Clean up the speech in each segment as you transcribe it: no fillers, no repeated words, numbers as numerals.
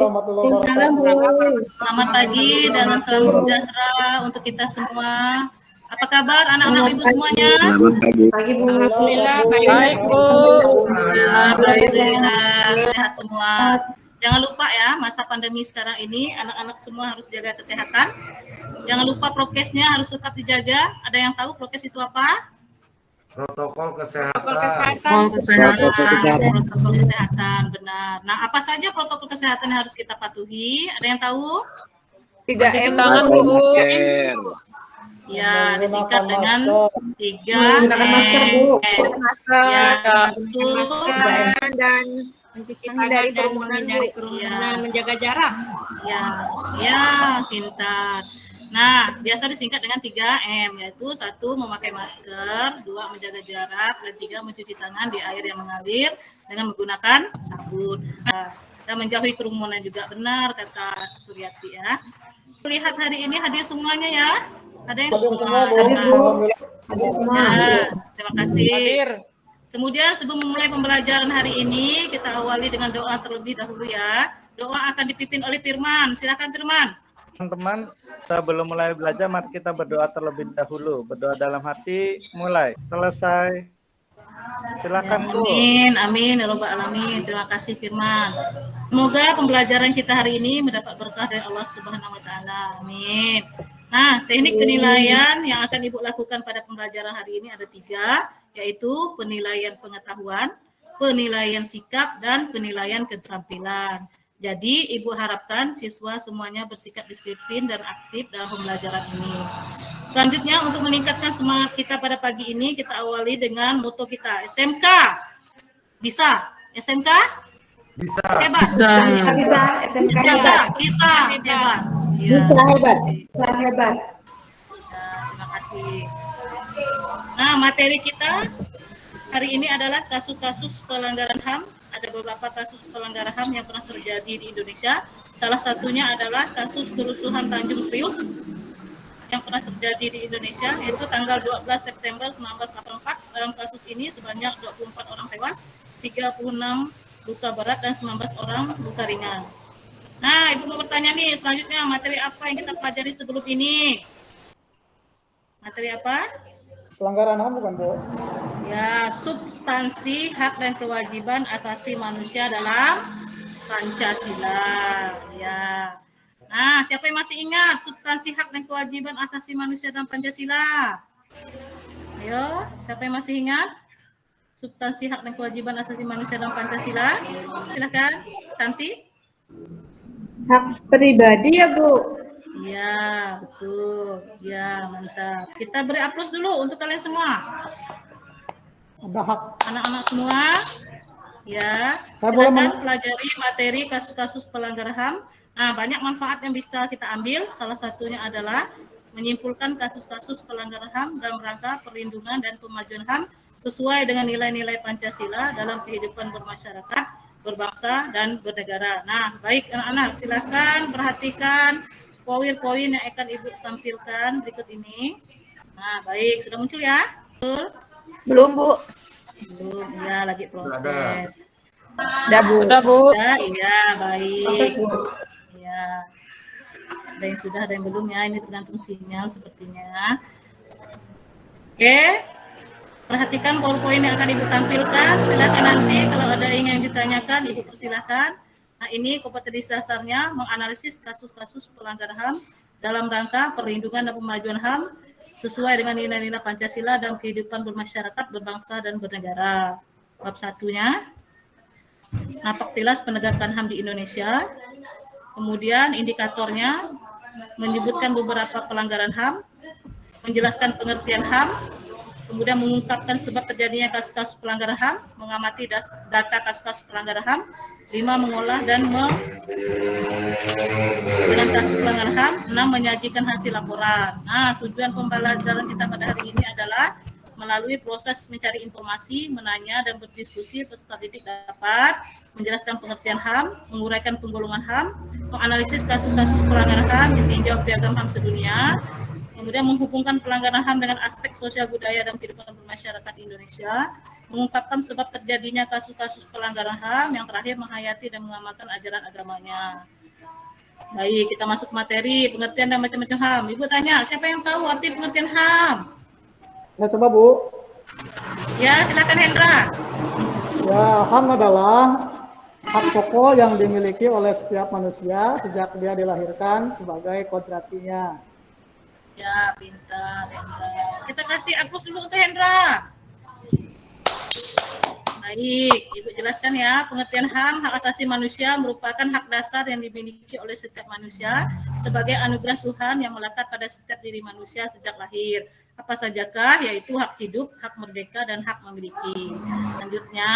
warahmatullahi wabarakatuh. Selamat pagi dan salam sejahtera untuk kita semua. Apa kabar anak-anak ibu semuanya? Selamat pagi. Pagi Bu. Alhamdulillah Baik Bu. Alhamdulillah sehat semua. Jangan lupa ya, masa pandemi sekarang ini anak-anak semua harus jaga kesehatan. Jangan lupa prokesnya harus tetap dijaga. Ada yang tahu prokes itu apa? Protokol kesehatan. Protokol kesehatan, benar. Nah, apa saja protokol kesehatan yang harus kita patuhi? Ada yang tahu? 3M Tangan Bu. Ya, disingkat dengan 3 Menggunakan masker Bu. Ya, betul. dan menghindari kerumunan, menjaga jarak. Ya, pintar. Nah, biasa disingkat dengan 3M, yaitu 1 memakai masker, 2 menjaga jarak, dan 3 mencuci tangan di air yang mengalir dengan menggunakan sabun. Dan menjauhi kerumunan juga, benar kata Suryati ya. Lihat hari ini hadir semuanya ya. Ada yang semua. Hadir semua. Ya, terima kasih. Hadir. Kemudian sebelum memulai pembelajaran hari ini, kita awali dengan doa terlebih dahulu ya. Doa akan dipimpin oleh Firman. Silakan Firman. Teman-teman, sebelum mulai belajar, mari kita berdoa terlebih dahulu. Berdoa dalam hati, mulai. Selesai. Silakan Bu. Amin, amin, ya Rabbal alamin. Terima kasih Firman. Semoga pembelajaran kita hari ini mendapat berkah dari Allah Subhanahu wa taala. Amin. Nah, teknik penilaian yang akan Ibu lakukan pada pembelajaran hari ini ada 3, yaitu penilaian pengetahuan, penilaian sikap, dan penilaian keterampilan. Jadi, Ibu harapkan siswa semuanya bersikap disiplin dan aktif dalam pembelajaran ini. Selanjutnya, untuk meningkatkan semangat kita pada pagi ini, kita awali dengan moto kita, SMK. Bisa? SMK? Bisa. Hebat. Bisa. SMK hebat. Bisa. Hebat. Ya. Bisa hebat. Bisa hebat. Ya, terima kasih. Nah, materi kita hari ini adalah kasus-kasus pelanggaran HAM. Ada beberapa kasus pelanggaran HAM yang pernah terjadi di Indonesia. Salah satunya adalah kasus kerusuhan Tanjung Priuk yang pernah terjadi di Indonesia, yaitu tanggal 12 September 1984. Dalam kasus ini sebanyak 24 orang tewas, 36 luka berat, dan 19 orang luka ringan. Nah, Ibu mau bertanya nih, selanjutnya materi apa yang kita pelajari sebelum ini? Materi apa? Pelanggaran HAM bukan Bu? Ya, substansi hak dan kewajiban asasi manusia dalam Pancasila. Ya. Nah, siapa yang masih ingat substansi hak dan kewajiban asasi manusia dalam Pancasila? Ayo, siapa yang masih ingat substansi hak dan kewajiban asasi manusia dalam Pancasila? Silakan, Tanti. Hak pribadi ya Bu. Ya, betul. Ya, mantap. Kita beri aplaus dulu untuk kalian semua. Ada hak. Anak-anak semua. Ya, Saya boleh silakan pelajari materi kasus-kasus pelanggaran HAM. Nah, banyak manfaat yang bisa kita ambil. Salah satunya adalah menyimpulkan kasus-kasus pelanggaran HAM dalam rangka perlindungan dan pemajuan HAM sesuai dengan nilai-nilai Pancasila dalam kehidupan bermasyarakat, berbangsa, dan bernegara. Nah, baik anak-anak, silakan perhatikan poin-poin yang akan Ibu tampilkan berikut ini. Nah, baik, sudah muncul ya? Betul? Belum Bu. Belum, ya lagi proses. Sudah Bu. Sudah Bu. Ya, iya, baik. Proses Bu. Ya. Ada yang sudah, ada yang belum ya. Ini tergantung sinyal sepertinya. Oke. Perhatikan poin-poin yang akan Ibu tampilkan. Silakan nanti kalau ada yang ditanyakan, Ibu persilakan. Nah, ini kompetensi dasarnya menganalisis kasus-kasus pelanggaran HAM dalam rangka perlindungan dan pemajuan HAM sesuai dengan nilai-nilai Pancasila dalam kehidupan bermasyarakat, berbangsa, dan bernegara. Bab 1-nya, napaktilas penegakan HAM di Indonesia. Kemudian indikatornya menyebutkan beberapa pelanggaran HAM, menjelaskan pengertian HAM, kemudian mengungkapkan sebab terjadinya kasus-kasus pelanggaran HAM, mengamati data kasus-kasus pelanggaran HAM, 5 mengolah dan dengan kasus pelanggaran HAM, 6 menyajikan hasil laporan. Nah, tujuan pembelajaran kita pada hari ini adalah melalui proses mencari informasi, menanya dan berdiskusi peserta didik dapat menjelaskan pengertian HAM, menguraikan penggolongan HAM, menganalisis kasus-kasus pelanggaran HAM, ditinjau piagam HAM sedunia, Kemudian menghubungkan pelanggaran HAM dengan aspek sosial budaya dan kehidupan bermasyarakat Indonesia, mengungkapkan sebab terjadinya kasus-kasus pelanggaran HAM, yang terakhir menghayati dan mengamalkan ajaran agamanya. Baik, kita masuk materi pengertian dan macam-macam HAM. Ibu tanya, siapa yang tahu arti pengertian HAM? Ya coba Bu. Ya, silakan Hendra. Ya, HAM adalah hak pokok yang dimiliki oleh setiap manusia sejak dia dilahirkan sebagai kodratinya. Ya, pintar Hendra. Kita kasih apus dulu untuk Hendra. Baik, Ibu jelaskan ya, pengertian HAM, hak asasi manusia, merupakan hak dasar yang dimiliki oleh setiap manusia sebagai anugerah Tuhan yang melekat pada setiap diri manusia sejak lahir. Apa sajakah? Yaitu hak hidup, hak merdeka, dan hak memiliki. Selanjutnya,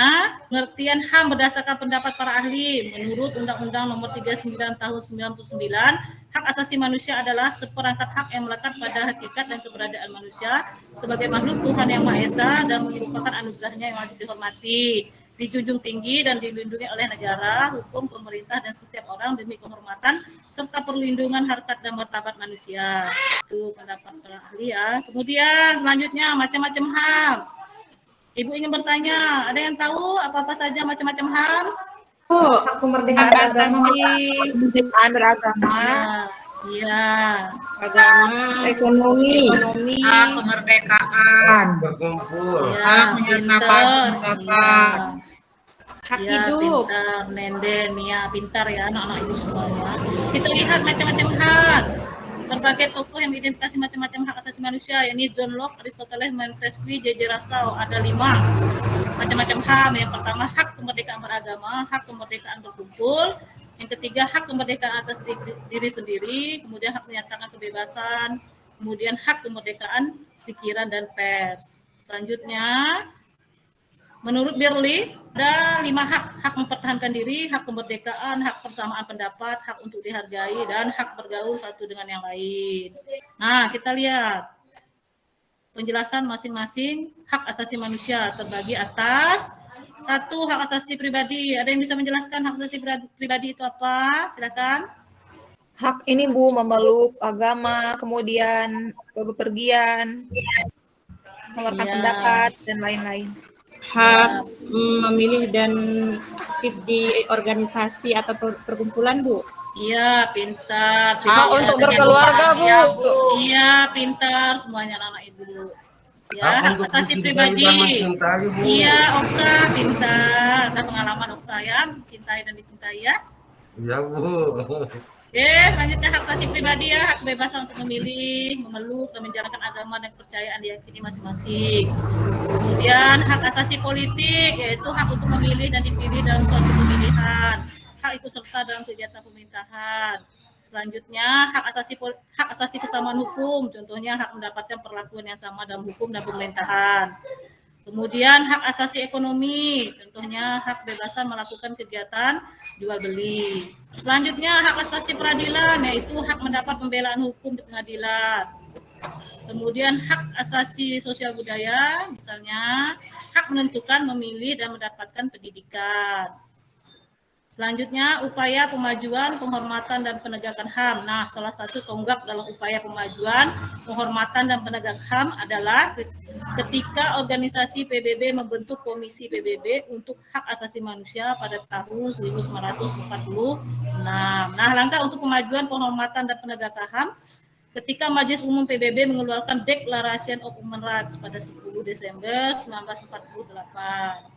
pengertian HAM berdasarkan pendapat para ahli. Menurut Undang-Undang Nomor 39 Tahun 99, hak asasi manusia adalah seperangkat hak yang melekat pada hakikat dan keberadaan manusia sebagai makhluk Tuhan yang Maha Esa dan merupakan anugerahnya yang wajib dihormati, dijunjung tinggi dan dilindungi oleh negara, hukum, pemerintah, dan setiap orang demi kehormatan serta perlindungan harkat dan martabat manusia. Itu pendapat para ahli ya. Kemudian selanjutnya macam-macam HAM. Ibu ingin bertanya, ada yang tahu apa-apa saja macam-macam HAM? Hak kemerdekaan Hak asasi agama, beragama, Iya. agama, ekonomi, Hak kemerdekaan, berkumpul. Ya, hak menyatakan pintar. pendapat, hak Ya, hidup, pintar, Nenden, Nia, pintar ya anak-anak ibu semuanya. Kita lihat macam-macam hak. Berbagai tokoh yang identifikasi macam-macam hak asasi manusia, yakni John Locke, Aristoteles, Montesquieu, J.J. Rousseau. Ada 5 macam-macam HAM. Yang pertama, hak kemerdekaan beragama, hak kemerdekaan berkumpul. Yang ketiga, hak kemerdekaan atas diri sendiri. Kemudian hak menyatakan kebebasan. Kemudian hak kemerdekaan pikiran dan pers. Selanjutnya, menurut Berli, ada 5 hak. Hak mempertahankan diri, hak kemerdekaan, hak persamaan pendapat, hak untuk dihargai, dan hak bergaul satu dengan yang lain. Nah, kita lihat penjelasan masing-masing hak asasi manusia terbagi atas 1, hak asasi pribadi. Ada yang bisa menjelaskan hak asasi pribadi itu apa? Silakan. hak ini Bu, memeluk agama, kemudian bepergian, mengeluarkan Iya. pendapat, dan lain-lain. hak memilih dan aktif di organisasi atau perkumpulan, Bu. Iya, pintar. Hak untuk berkeluarga, Bu. Iya, pintar semuanya anak-anak ibu. Ya, Hak hak untuk asasi dicintai pribadi. dan mencintai, Bu. Iya, Oksa, pintar. Ada pengalaman Oksa ya, mencintai dan dicintai ya. Iya, Bu. Oke, selanjutnya hak asasi pribadi ya, hak kebebasan untuk memilih, memeluk, dan menjalankan agama dan kepercayaan diyakini masing-masing. Kemudian hak asasi politik, yaitu hak untuk memilih dan dipilih dalam suatu pemilihan. Hak ikut serta dalam kegiatan pemerintahan. Selanjutnya, hak asasi kesamaan hukum, contohnya hak mendapatkan perlakuan yang sama dalam hukum dan pemerintahan. Kemudian hak asasi ekonomi, contohnya hak kebebasan melakukan kegiatan jual beli. Selanjutnya hak asasi peradilan, yaitu hak mendapat pembelaan hukum di pengadilan. Kemudian hak asasi sosial budaya, misalnya hak menentukan, memilih, dan mendapatkan pendidikan. Selanjutnya, upaya pemajuan, penghormatan, dan penegakan HAM. Nah, salah satu tonggak dalam upaya pemajuan, penghormatan, dan penegakan HAM adalah ketika organisasi PBB membentuk Komisi PBB untuk Hak Asasi Manusia pada tahun 1946. Nah, langkah untuk pemajuan, penghormatan, dan penegakan HAM ketika Majelis Umum PBB mengeluarkan Declaration of Human Rights pada 10 Desember 1948.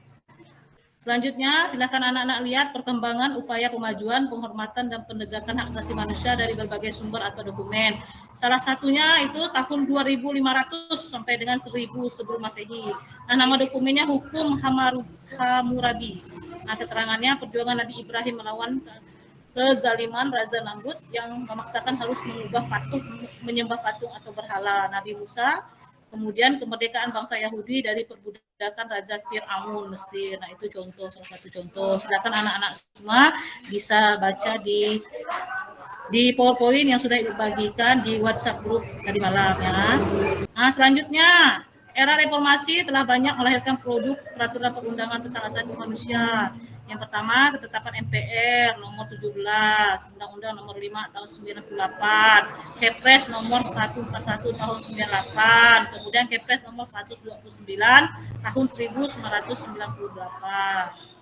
Selanjutnya, silakan anak-anak lihat perkembangan upaya pemajuan, penghormatan, dan penegakan hak asasi manusia dari berbagai sumber atau dokumen. Salah satunya itu tahun 2500 sampai dengan 1000 sebelum Masehi. Nah, nama dokumennya Hukum Hammurabi. Nah, keterangannya perjuangan Nabi Ibrahim melawan kezaliman Raja Namrud yang memaksakan harus menyembah patung atau berhala. Nabi Musa, kemudian kemerdekaan bangsa Yahudi dari perbudakan Raja Fir'aun Mesir. Nah, itu salah satu contoh. Silakan anak-anak semua bisa baca di PowerPoint yang sudah dibagikan di WhatsApp group tadi malam ya. Nah, selanjutnya, era reformasi telah banyak melahirkan produk peraturan perundangan tentang asasi manusia Yang pertama, ketetapan MPR nomor 17, Undang-Undang nomor 5 tahun 98, Kepres nomor 141 tahun 98, kemudian Kepres nomor 129 tahun 1998.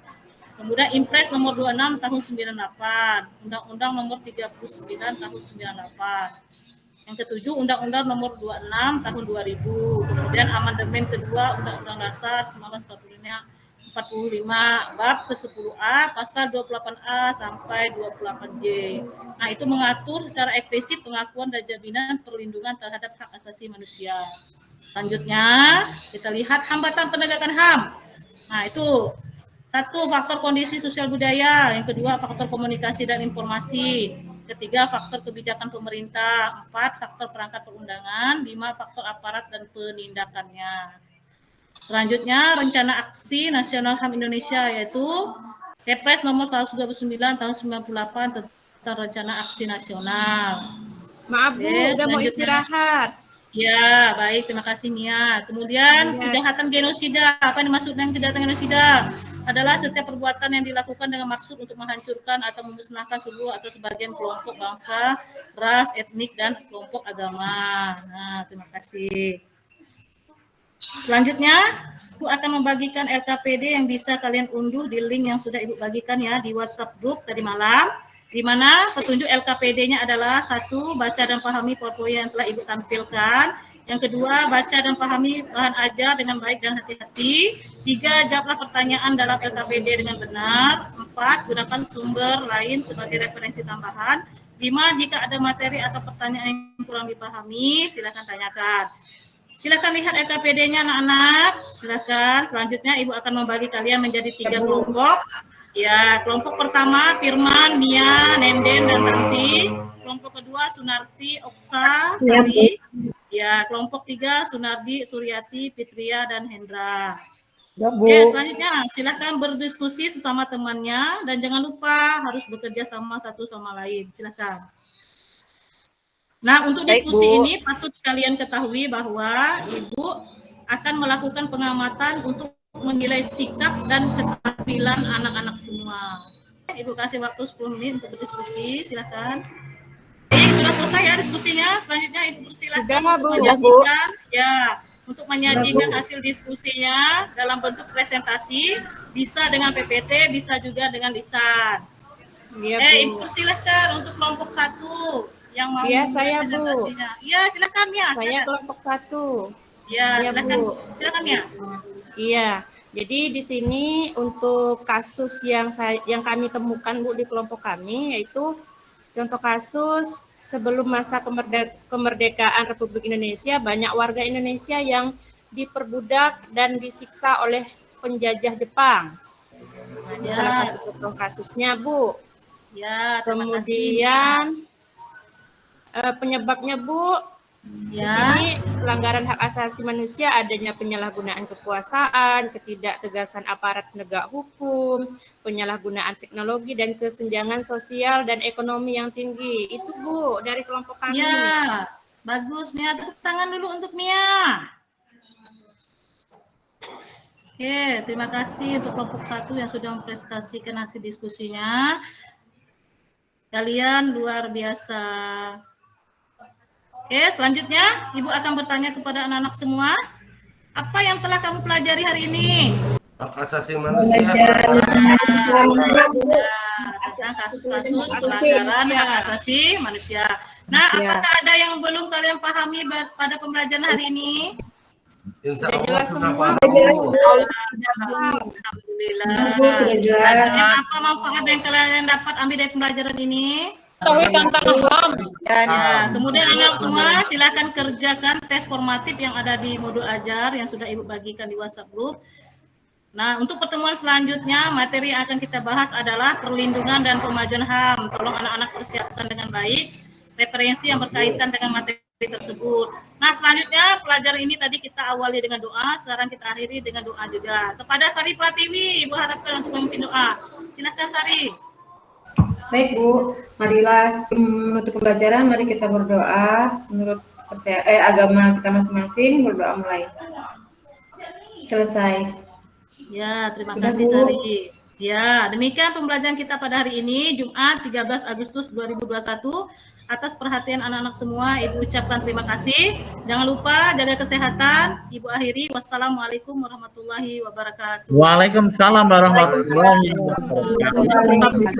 Kemudian Impres nomor 26 tahun 98, Undang-Undang nomor 39 tahun 98. Yang ketujuh, Undang-Undang nomor 26 tahun 2000. Kemudian amandemen kedua Undang-Undang Dasar 1945 bab ke-10A pasal 28A sampai 28J. Nah, itu mengatur secara eksplisit pengakuan dan jaminan perlindungan terhadap hak asasi manusia. Selanjutnya, kita lihat hambatan penegakan HAM. Nah, itu satu, faktor kondisi sosial budaya. Yang kedua, faktor komunikasi dan informasi. Ketiga, faktor kebijakan pemerintah. 4, faktor perangkat perundangan. 5, faktor aparat dan penindakannya. Selanjutnya, rencana aksi nasional HAM Indonesia, yaitu Kepres nomor 129 tahun 98 tentang rencana aksi nasional. Maaf Bu, udah mau istirahat. Ya, baik, terima kasih Nia. Kemudian kejahatan genosida. Apa yang dimaksud dengan kejahatan genosida? Adalah setiap perbuatan yang dilakukan dengan maksud untuk menghancurkan atau memusnahkan seluruh atau sebagian kelompok bangsa, ras, etnik, dan kelompok agama. Nah, terima kasih. Selanjutnya, Ibu akan membagikan LKPD yang bisa kalian unduh di link yang sudah Ibu bagikan ya di WhatsApp group tadi malam, di mana petunjuk LKPD-nya adalah 1, baca dan pahami PowerPoint yang telah Ibu tampilkan. Yang kedua, baca dan pahami bahan ajar dengan baik dan hati-hati. 3, jawablah pertanyaan dalam LKPD dengan benar. 4, gunakan sumber lain sebagai referensi tambahan. 5, jika ada materi atau pertanyaan yang kurang dipahami, silakan tanyakan. Silakan lihat LKPD-nya anak-anak. Silakan. Selanjutnya Ibu akan membagi kalian menjadi 3 kelompok. Ya, kelompok pertama Firman, Mia, Nenden, dan Tanti. Kelompok kedua Sunarti, Oksa, Sari. Ya, kelompok 3 Sunardi, Suryati, Fitria, dan Hendra. Ya, Bu. Oke, selanjutnya silakan berdiskusi sesama temannya dan jangan lupa harus bekerja sama satu sama lain. Silakan. Nah, untuk diskusi ini patut kalian ketahui bahwa Ibu akan melakukan pengamatan untuk menilai sikap dan keterampilan anak-anak semua. Ibu kasih waktu 10 menit untuk berdiskusi, silakan. Sudah selesai ya diskusinya. Selanjutnya Ibu persilakan untuk menyajikan hasil diskusinya dalam bentuk presentasi, bisa dengan PPT, bisa juga dengan lisan. Ibu persilakan untuk kelompok 1 yang mau saya Bu. Iya, silakan ya. Saya kelompok 1. Ya, silakan. Silakan ya. Iya. Jadi di sini untuk kasus yang kami temukan Bu di kelompok kami, yaitu contoh kasus sebelum masa kemerdekaan Republik Indonesia, banyak warga Indonesia yang diperbudak dan disiksa oleh penjajah Jepang. Nah, ini salah satu contoh kasusnya Bu. Ya, terima kasih. Kemudian penyebabnya Bu, di sini pelanggaran hak asasi manusia, adanya penyalahgunaan kekuasaan, ketidaktegasan aparat penegak hukum, penyalahgunaan teknologi, dan kesenjangan sosial dan ekonomi yang tinggi. Itu Bu dari kelompok kami. Ya, bagus Mia. Tepuk tangan dulu untuk Mia. Oke, terima kasih untuk kelompok 1 yang sudah mempresentasikan hasil diskusinya. Kalian luar biasa. Oke, selanjutnya Ibu akan bertanya kepada anak-anak semua. Apa yang telah kamu pelajari hari ini? Hak asasi manusia. Tentang kasus-kasus pelanggaran hak asasi manusia. Nah, apakah ada yang belum kalian pahami pada pembelajaran hari ini? Insya Allah sudah paham. Alhamdulillah. Apa manfaat yang kalian dapat ambil dari pembelajaran ini? Kemudian anak semua silakan kerjakan tes formatif yang ada di modul ajar yang sudah Ibu bagikan di WhatsApp group. Nah, untuk pertemuan selanjutnya materi yang akan kita bahas adalah perlindungan dan pemajuan HAM. Tolong anak-anak persiapkan dengan baik referensi yang berkaitan dengan materi tersebut. Nah, selanjutnya pelajaran ini tadi kita awali dengan doa, sekarang kita akhiri dengan doa juga. Kepada Sari Pratiwi, Ibu harapkan untuk memimpin doa. Silakan Sari. Baik Bu, marilah menutup pembelajaran, mari kita berdoa menurut agama kita masing-masing, berdoa mulai. Selesai. Ya, terima kasih Sari. Ya, demikian pembelajaran kita pada hari ini, Jumat 13 Agustus 2021. Atas perhatian anak-anak semua, Ibu ucapkan terima kasih. Jangan lupa jaga kesehatan. Ibu akhiri, wassalamualaikum warahmatullahi wabarakatuh. Waalaikumsalam warahmatullahi wabarakatuh. Waalaikumsalam.